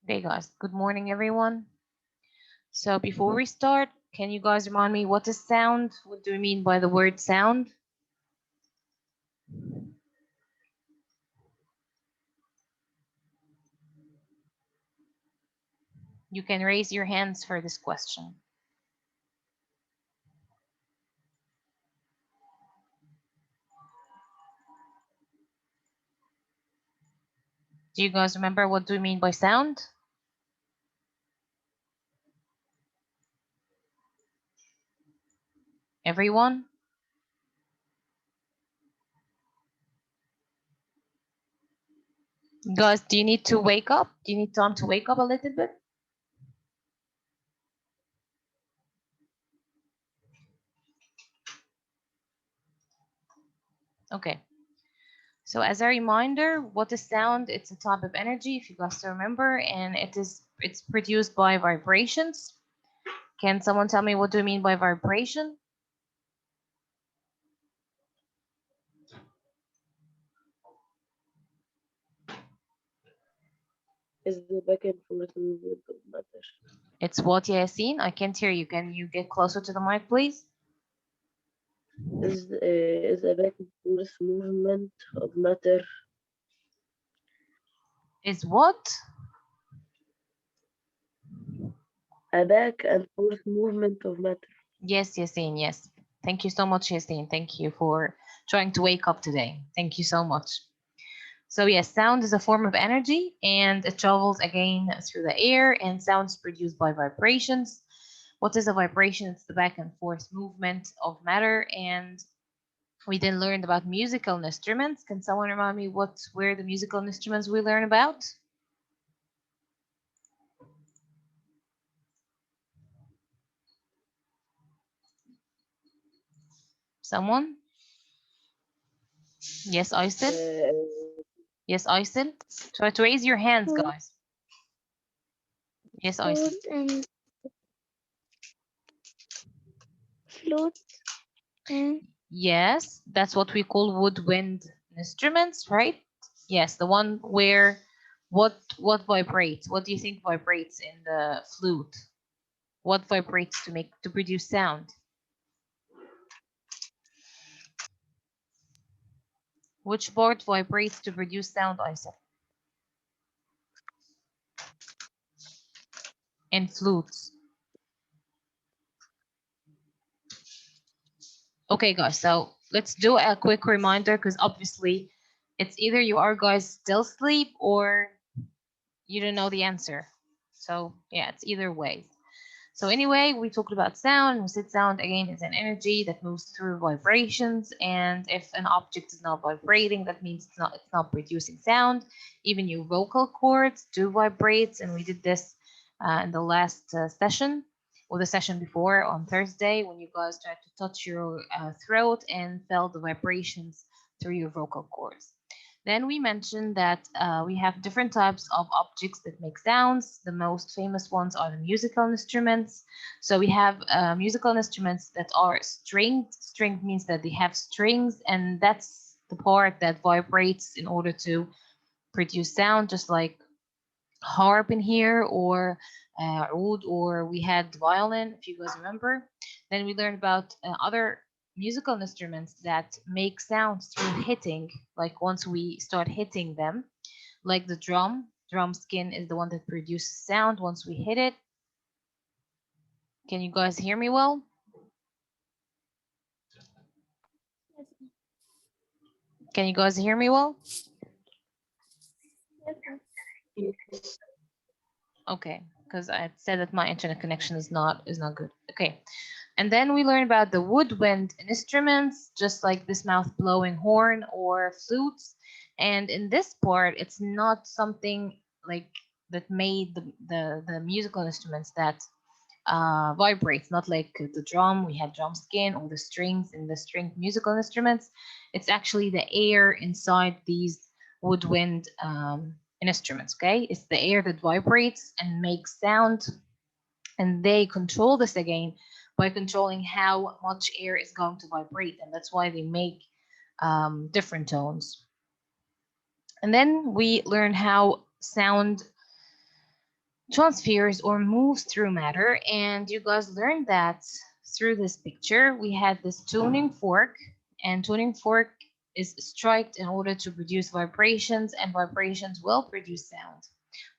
Okay, guys, good morning, everyone. So before we start, can you guys remind me what is sound? What do we mean by the word sound? You can raise your hands for this question. Do you guys remember what do we mean by sound? Everyone? Guys, do you need to wake up? Do you need time to wake up a little bit? Okay. So as a reminder, what is sound? It's a type of energy, if you guys still remember, and it's produced by vibrations. Can someone tell me what do you mean by vibration? Is the back and forth movement of matter. It's what, Yasin? I can't hear you. Can you get closer to the mic, please? Is a back and forth movement of matter. Is what? A back and forth movement of matter. Yes, Yasin, yes. Thank you so much, Yasin. Thank you for trying to wake up today. Thank you so much. So yes, sound is a form of energy and it travels again through the air, and sound is produced by vibrations. What is a vibration? It's the back and forth movement of matter. And we then learned about musical instruments. Can someone remind me what were the musical instruments we learned about? Someone? Yes, Aysel? Uh, Yes, Aysel? Try to raise your hands, Flute, guys. Yes, Aysel. and flute and Yes, that's what we call woodwind instruments, right? Yes, the one where what vibrates? What do you think vibrates in the flute? What vibrates to produce sound? Which part vibrates to produce sound, Isaac? In flutes. Okay, guys, so let's do a quick reminder because obviously it's either you are guys still asleep or you don't know the answer. So yeah, it's either way. So anyway, we talked about sound. We said sound again is an energy that moves through vibrations, and if an object is not vibrating, that means it's not producing sound. Even your vocal cords do vibrate, and we did this in the last session or the session before on Thursday when you guys tried to touch your throat and felt the vibrations through your vocal cords. Then we mentioned that we have different types of objects that make sounds. The most famous ones are the musical instruments. So we have musical instruments that are stringed. Stringed means that they have strings, and that's the part that vibrates in order to produce sound, just like harp in here, or oud, or we had violin, if you guys remember. Then we learned about other musical instruments that make sounds through hitting, like once we start hitting them, like the drum. Drum skin is the one that produces sound once we hit it. Can you guys hear me well? Can you guys hear me well? yes. Okay, because I said that my internet connection is not good. Okay. And then we learn about the woodwind instruments, just like this mouth blowing horn or flutes. And in this part, it's not something like that made the musical instruments that vibrates, not like the drum. We had drum skin or the strings in the string musical instruments. It's actually the air inside these woodwind instruments. Okay, it's the air that vibrates and makes sound, and they control this again by controlling how much air is going to vibrate, and that's why they make different tones. And then we learn how sound transfers or moves through matter. And you guys learned that through this picture. We had this tuning fork, and tuning fork is striked in order to produce vibrations, and vibrations will produce sound.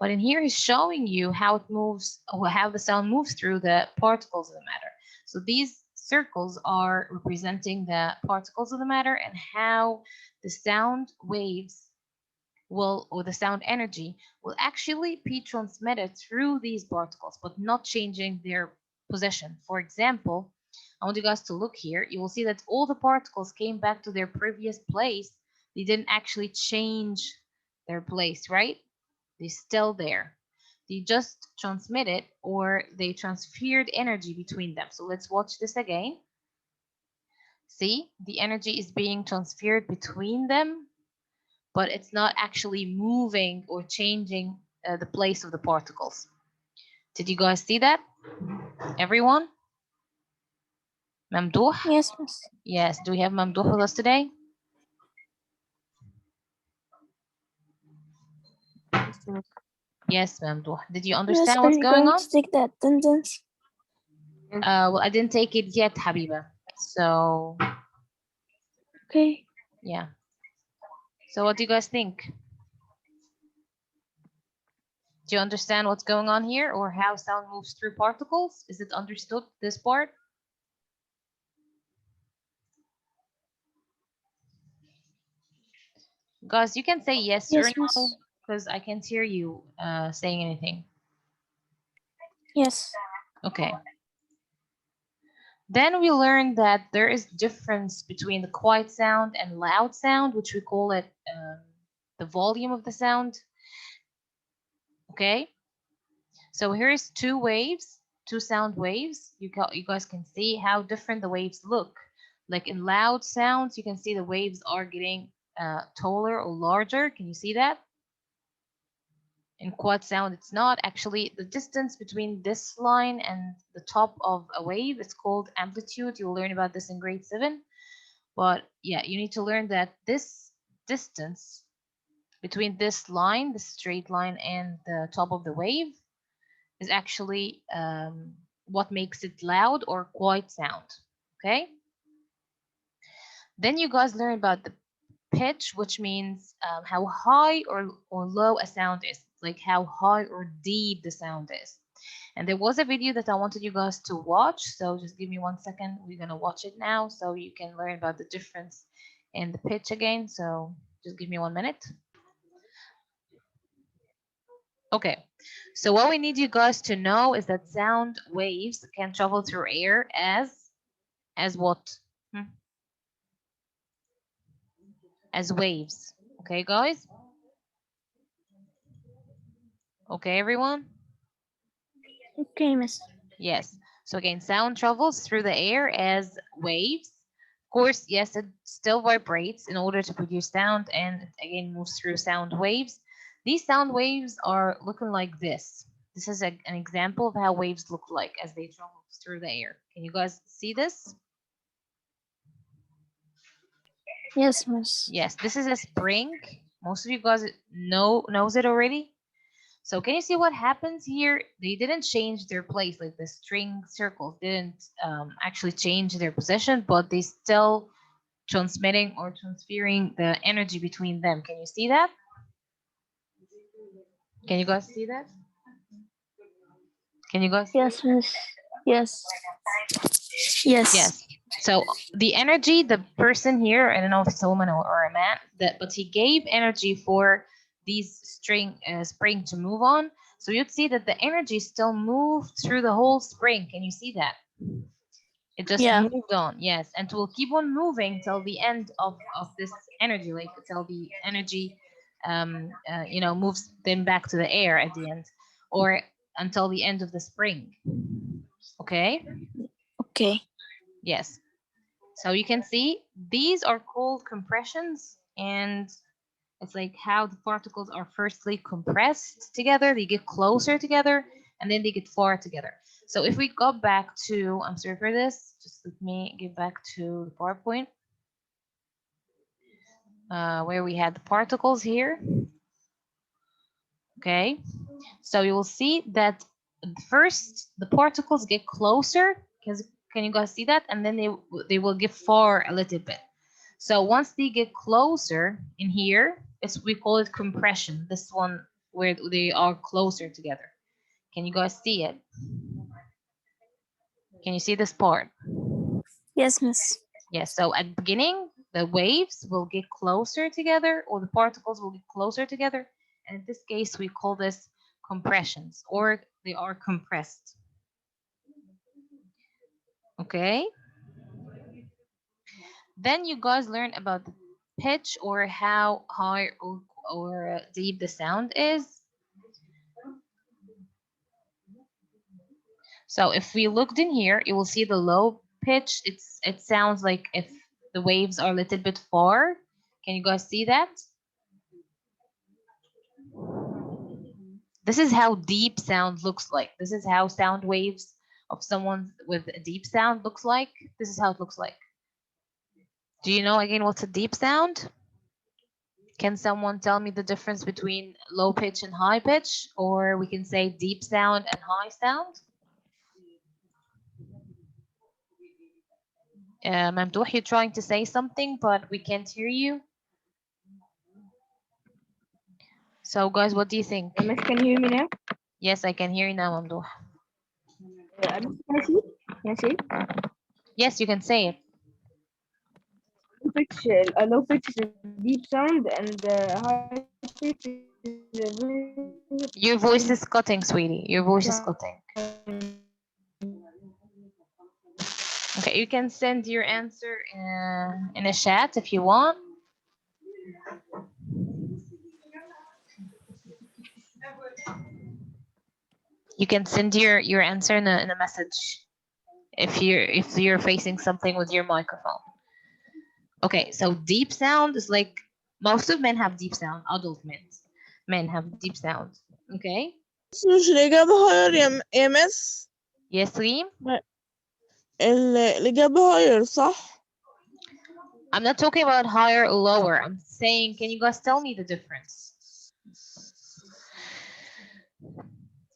But in here, he's showing you how it moves, or how the sound moves through the particles of the matter. So these circles are representing the particles of the matter, and how the sound waves will, or the sound energy will actually be transmitted through these particles, but not changing their position. For example, I want you guys to look here. You will see that all the particles came back to their previous place. They didn't actually change their place, right? They're still there. They just transmitted, or they transferred energy between them. So let's watch this again. See, the energy is being transferred between them, but it's not actually moving or changing the place of the particles. Did you guys see that? Everyone? Mamdouh? Yes, Miss. Yes. Do we have Mamdouh with us today? Yes, Mamdouh. Did you Miss, understand are what's you going going on? to take the attendance? Well, I didn't take it yet, Habiba. So, Okay. yeah. So what do you guys think? Do you understand what's going on here, or how sound moves through particles? Is it understood, this part? Guys, you can say yes or Yes, Miss. no, because I can't hear you saying anything. Yes. Okay. Then we learned that there is difference between the quiet sound and loud sound, which we call it the volume of the sound. Okay. So here's two waves, two sound waves. You guys can see how different the waves look. Like in loud sounds, you can see the waves are getting taller or larger. Can you see that? In quiet sound, it's not. Actually, the distance between this line and the top of a wave is called amplitude. You'll learn about this in grade 7. But yeah, you need to learn that this distance between this line, the straight line, and the top of the wave is actually what makes it loud or quiet sound. Okay. Then you guys learn about the pitch, which means how high or low a sound is, like how high or deep the sound is. And there was a video that I wanted you guys to watch, so just give me 1 second. We're gonna watch it now so you can learn about the difference in the pitch again. So just give me 1 minute. Okay, so what we need you guys to know is that sound waves can travel through air as what? As waves. Okay, guys? Okay, everyone? Okay, Miss. Yes. So again, sound travels through the air as waves. Of course, yes, it still vibrates in order to produce sound, and it again moves through sound waves. These sound waves are looking like this. This is an example of how waves look like as they travel through the air. Can you guys see this? Yes, Miss. Yes, this is a spring. Most of you guys knows it already. So can you see what happens here? They didn't change their place, like the string circles didn't actually change their position, but they still transmitting or transferring the energy between them. Can you see that? Can you guys see that? Can you guys see Yes, that? Miss. Yes. Yes. Yes. So the energy, the person here, I don't know if it's a woman or a man, but he gave energy for these spring to move on. So you'd see that the energy still moved through the whole spring. Can you see that? It just Yeah. moved on, yes, and will keep on moving till the end of this energy, like till the energy, moves then back to the air at the end, or until the end of the spring. Okay. Okay. Yes. So you can see these are called compressions, and it's like how the particles are firstly compressed together, they get closer together, and then they get far together. So if we go back to, I'm sorry for this, just let me get back to the PowerPoint, where we had the particles here. Okay. So you will see that first the particles get closer. Can you guys see that? And then they will get far a little bit. So once they get closer in here, we call it compression. This one where they are closer together. Can you guys see it? Can you see this part? Yes, miss. Yes, so at the beginning, the waves will get closer together, or the particles will get closer together. And in this case, we call this compressions, or they are compressed. Okay? Then you guys learn about the pitch, or how high or deep the sound is. So if we looked in here, you will see the low pitch. It sounds like if the waves are a little bit far. Can you guys see that? This is how deep sound looks like. This is how sound waves of someone with a deep sound looks like. This is how it looks like. Do you know again what's a deep sound? Can someone tell me the difference between low pitch and high pitch? Or we can say deep sound and high sound? Mamdouh, you're trying to say something, but we can't hear you. So guys, what do you think? Miss, can you hear me now? Yes, I can hear you now, Mamdouh. Can I see? Can I see? Yes, you can say it. Pitch, a low pitch is a deep sound, and high pitch is a very Your voice is cutting, sweetie. Your voice is cutting. Okay, you can send your answer in a chat if you want. You can send your answer in a message if you're facing something with your microphone. Okay, so deep sound is like most of men have deep sound. Adult men have deep sound. Okay. مش الإجابة higher يا مس Yes, Reem. الإجابة higher صح؟ I'm not talking about higher or lower. I'm saying, can you guys tell me the difference?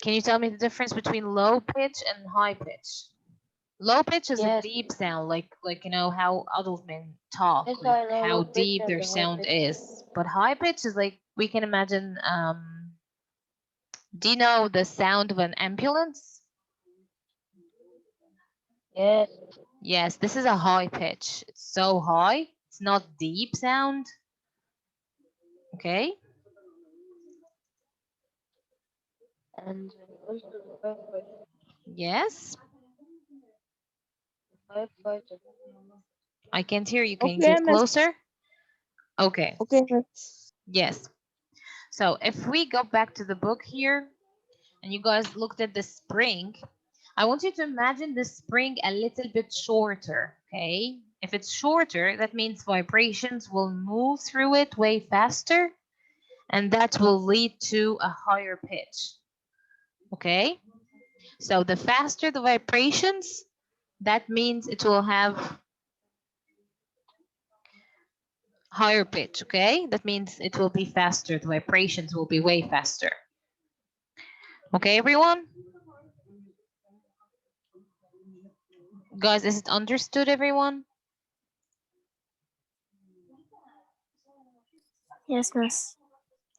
Can you tell me the difference between low pitch and high pitch? Low pitch is a deep sound, like you know how adult men talk, like how deep their sound is. But high pitch is like we can imagine. Do you know the sound of an ambulance? Yes. Yes, this is a high pitch. It's so high. It's not deep sound. Okay. And also the firefighter. Yes. Firefighter. I can't hear you. Can you Okay get miss. closer? Okay. Okay miss. Yes. So if we go back to the book here, and you guys looked at the spring, I want you to imagine the spring a little bit shorter, okay? If it's shorter, that means vibrations will move through it way faster, and that will lead to a higher pitch, okay? So the faster the vibrations, that means it will have higher pitch, okay? That means it will be faster. The vibrations will be way faster. Okay, everyone? Guys, is it understood, everyone? Yes, miss.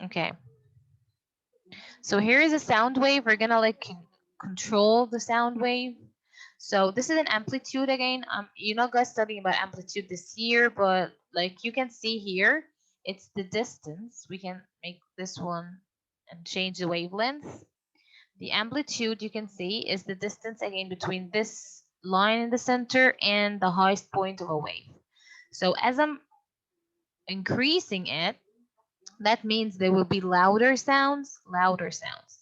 Okay. So here is a sound wave. We're gonna like control the sound wave. So this is an amplitude again. You're not guys studying about amplitude this year, but like you can see here, it's the distance. We can make this one and change the wavelength. The amplitude you can see is the distance again between this line in the center and the highest point of a wave. So as I'm increasing it, that means there will be louder sounds, louder sounds.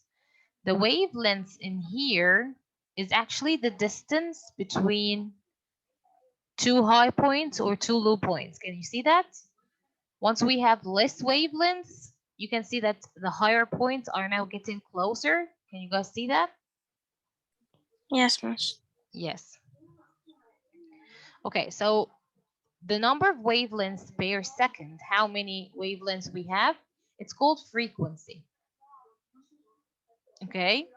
The wavelength in here is actually the distance between two high points or two low points. Can you see that? Once we have less wavelengths, you can see that the higher points are now getting closer. Can you guys see that? Yes, miss. Yes. Okay, so the number of wavelengths per second, how many wavelengths we have, it's called frequency. Okay.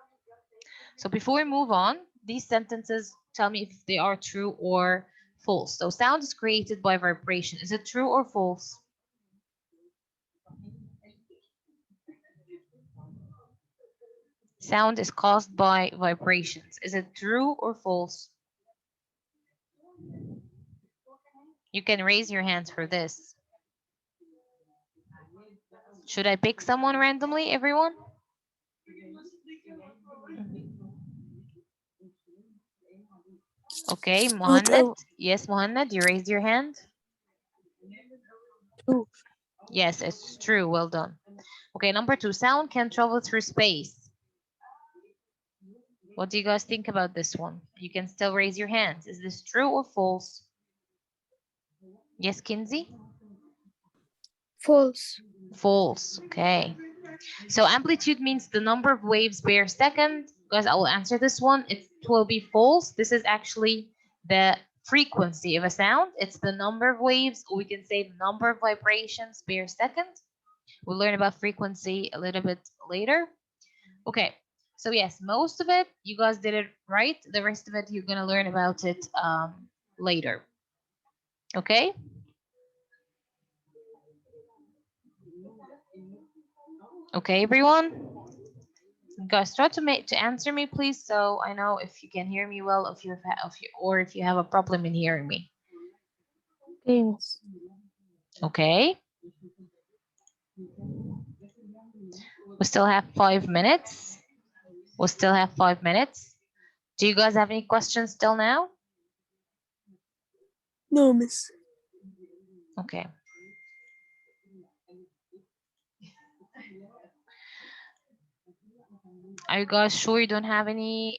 So before we move on, these sentences tell me if they are true or false. So sound is created by vibration. Is it true or false? Sound is caused by vibrations. Is it true or false? You can raise your hands for this. Should I pick someone randomly, everyone? Okay, Mohanna. Yes, Mohanna, you raised your hand. True. Yes, it's true. Well done. Okay, number 2, sound can travel through space. What do you guys think about this one? You can still raise your hands. Is this true or false? Yes, Kinsey? False. False. Okay. So amplitude means the number of waves per second. Guys, I will answer this one. It will be false. This is actually the frequency of a sound. It's the number of waves, or we can say the number of vibrations per second. We'll learn about frequency a little bit later. Okay. So yes, most of it, you guys did it right. The rest of it, you're going to learn about it later. Okay? Okay, everyone? Guys, try to answer me, please, so I know if you can hear me well, or if you have a problem in hearing me. Okay, Miss. Okay. We still have 5 minutes. We still have 5 minutes. Do you guys have any questions till now? No, Miss. Okay. Are you guys sure you don't have any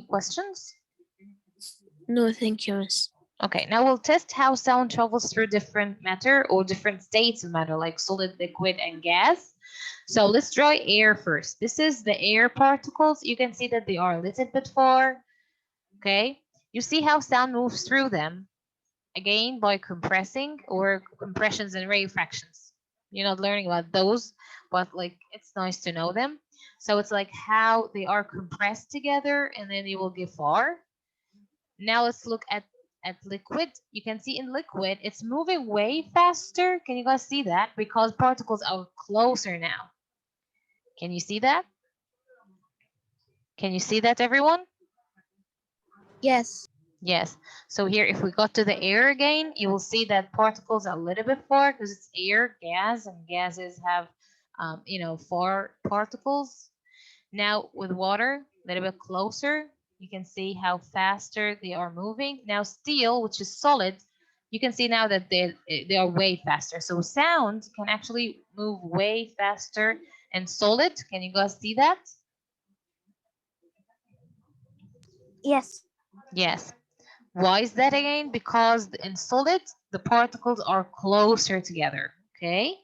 questions? No, thank you, Miss. Okay, now we'll test how sound travels through different matter or different states of matter, like solid, liquid, and gas. So let's try air first. This is the air particles. You can see that they are a little bit far. Okay, you see how sound moves through them, again, by compressing or compressions and rarefactions. You're not learning about those, but like it's nice to know them. So it's like how they are compressed together and then they will get far. Now let's look at liquid. You can see in liquid, it's moving way faster. Can you guys see that? Because particles are closer now. Can you see that? Can you see that, everyone? Yes. Yes. So here, if we got to the air again, you will see that particles are a little bit far because it's air, gas, and gases have, far particles. Now with water, a little bit closer, you can see how faster they are moving. Now steel, which is solid, you can see now that they are way faster. So sound can actually move way faster and solid. Can you guys see that? Yes. Yes. Why is that again? Because in solid, the particles are closer together, okay?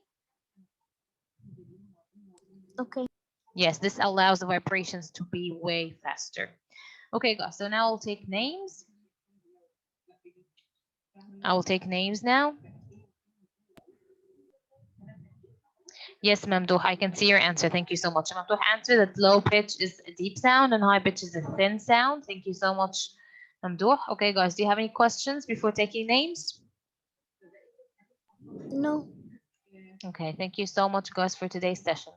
Okay. Yes, this allows the vibrations to be way faster. Okay, guys, so now I'll take names. I will take names now. Yes, Mamdouh, I can see your answer. Thank you so much. Mamdouh answered that low pitch is a deep sound and high pitch is a thin sound. Thank you so much, Mamdouh. Okay, guys, do you have any questions before taking names? No. Okay, thank you so much, guys, for today's session.